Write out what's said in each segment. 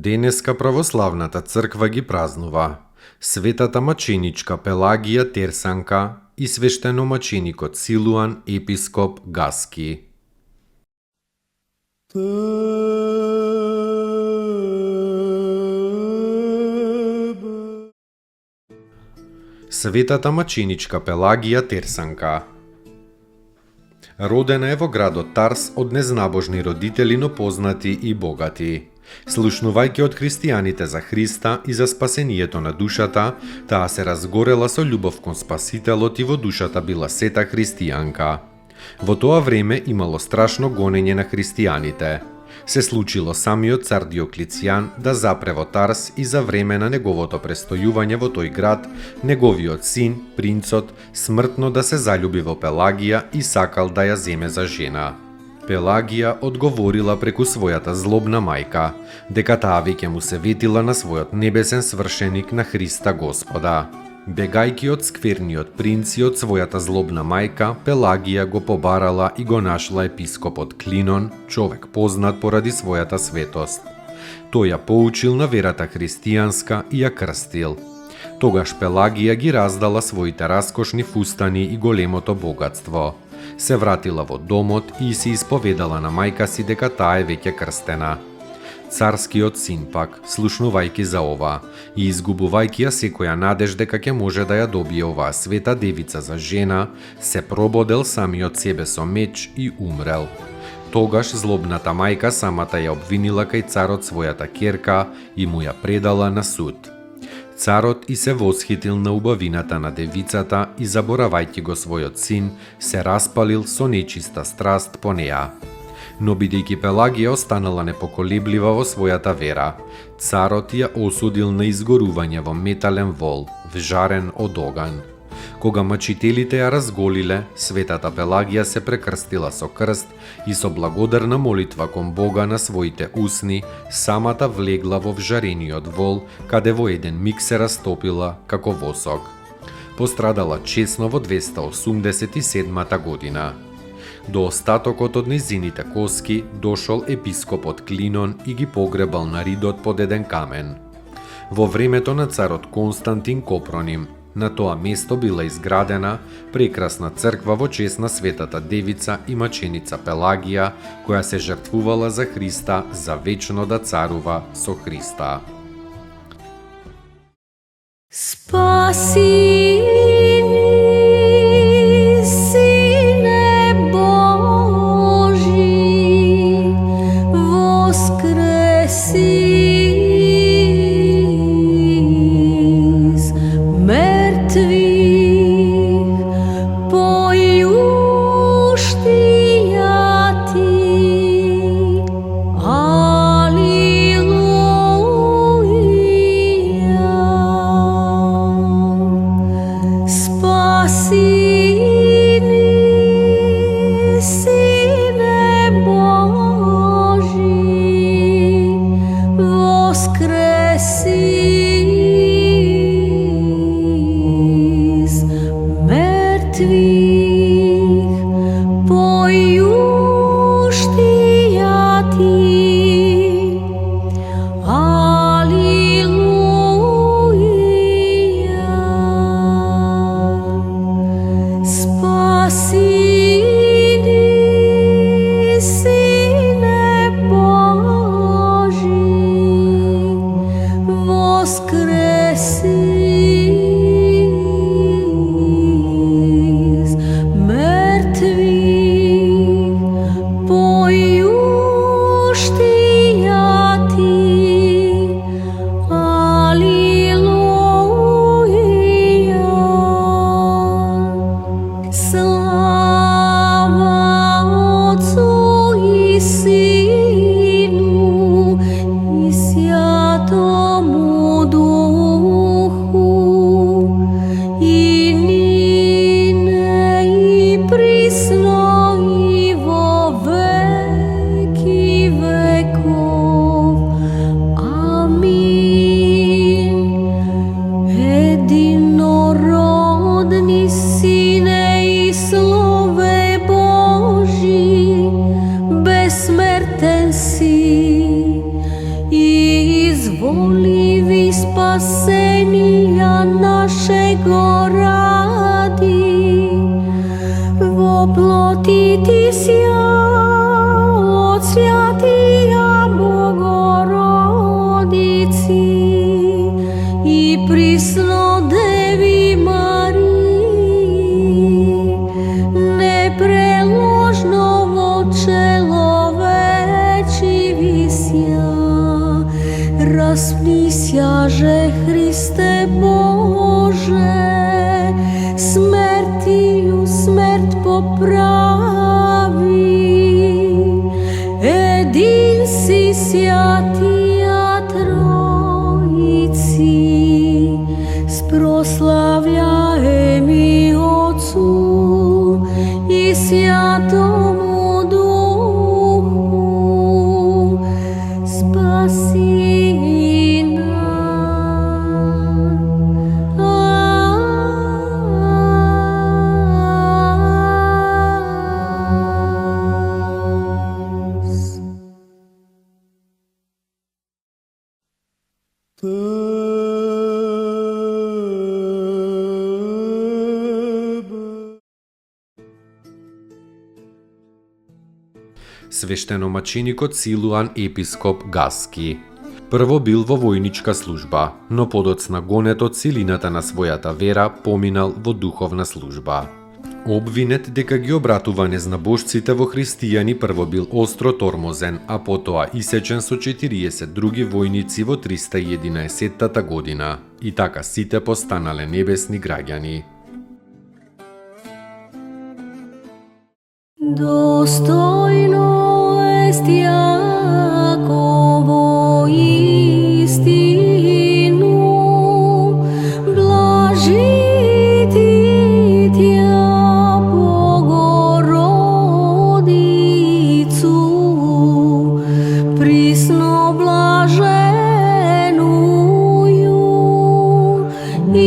Денеска православната црква ги празнува светата маченичка Пелагија Терсанка и свештеномаченикот Силуан епископ Гаски. Светата маченичка Пелагија Терсанка родена е во градот Тарс од незнабожни родители, но познати и богати. Слушнувајќи од христијаните за Христа и за спасението на душата, таа се разгорела со љубов кон Спасителот и во душата била сета христијанка. Во тоа време имало страшно гонење на христијаните. Се случило самиот цар Диоклицијан да запре во Тарс и за време на неговото престојување во тој град, неговиот син, принцот, смртно да се заљуби во Пелагија и сакал да ја земе за жена. Пелагија одговорила преку својата злобна мајка, дека таа веќе му се ветила на својот небесен свршеник на Христа Господа. Бегајќи од скверниот принц и од својата злобна мајка, Пелагија го побарала и го нашла епископот Клинон, човек познат поради својата светост. Тој ја поучил на верата христијанска и ја крстил. Тогаш Пелагија ги раздала своите раскошни фустани и големото богатство. Се вратила во домот и се исповедала на мајка си дека таа е веќе крстена. Царскиот син пак, слушнувајќи за ова и изгубувајќи ја секоја надеж дека ќе може да ја добие оваа света девица за жена, се прободел самиот себе со меч и умрел. Тогаш злобната мајка самата ја обвинила кај царот својата ќерка и му ја предала на суд. Царот и се восхитил на убавината на девицата и заборавајќи го својот син, се распалил со нечиста страст по неа. Но бидејќи Пелагија останала непоколеблива во својата вера, царот ја осудил на изгорување во метален вол, вжарен од оган. Кога мачителите ја разголиле, светата Пелагија се прекрстила со крст и со благодарна молитва кон Бога на своите усни, самата влегла во вжарениот вол, каде во еден миг се растопила како восок. Пострадала чесно во 287 година. До остатокот од незините коски дошол епископот Клинон и ги погребал на ридот под еден камен. Во времето на царот Константин Копроним, на тоа место била изградена прекрасна црква во чест на светата девица и маченица Пелагија, која се жртвувала за Христа за вечно да царува со Христа. Спаси присно и во веки веков. Амин. Единородни Сине и Слове Божи, безсмртен си и изволиви спасенија нашего ради. Во плоти ти сја од свјатија Богородици и присно Деви Марии, непреложно во человечи висја. Распнисјаже Христе Боже, смертију смрт поправи. Един си свјатија Тројци, спрославляеми Отцу и Свјатому Духу, спаси Свештеномаченикот Силуан епископ Гаски. Прво бил во војничка служба, но подоцна гонет од силината на својата вера поминал во духовна служба. Обвинет дека ги обратува незнабожците во христијани, прво бил остро тормозен, а потоа исечен со 40 други војници во 311 година. И така сите постанале небесни граѓани. Достојно ест Јаково истину, блажити тја Богородицу, присно блаженују и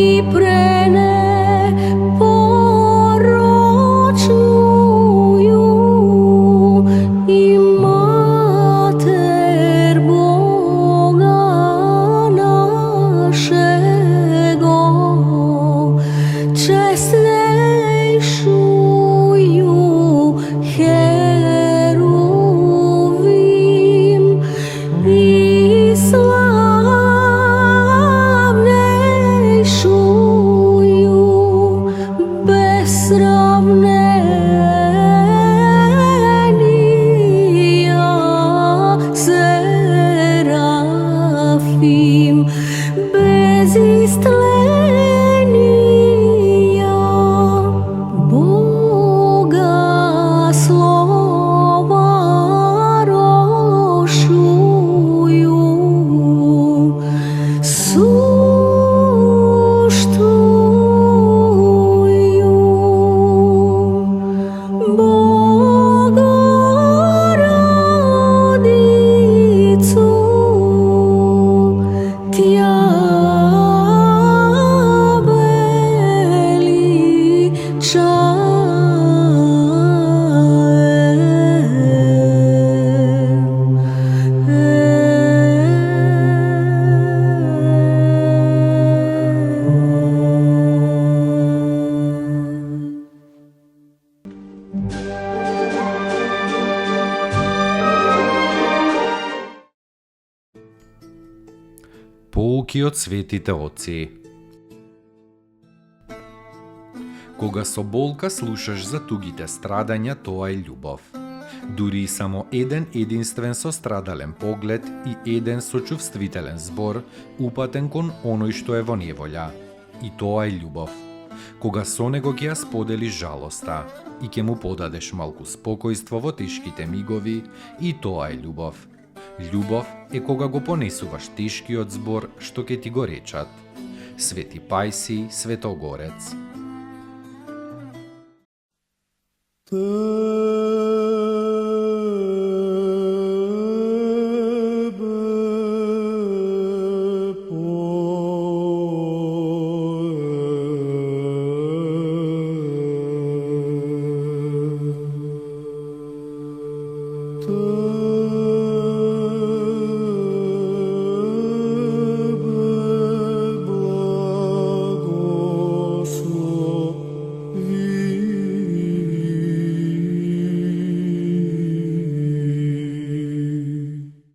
Поуки од светите отци. Кога со болка слушаш за тугите страдања, тоа е љубов. Дури и само еден единствен сострадален поглед и еден сочувствителен збор упатен кон оној што е во неволја. И тоа е љубов. Кога со него ќе ја споделиш жалоста и ќе му подадеш малку спокојство во тешките мигови, и тоа е љубов. Љубов е кога го понесуваш тешкиот збор што ќе ти го речат. Свети Пајси, Светогорец. Te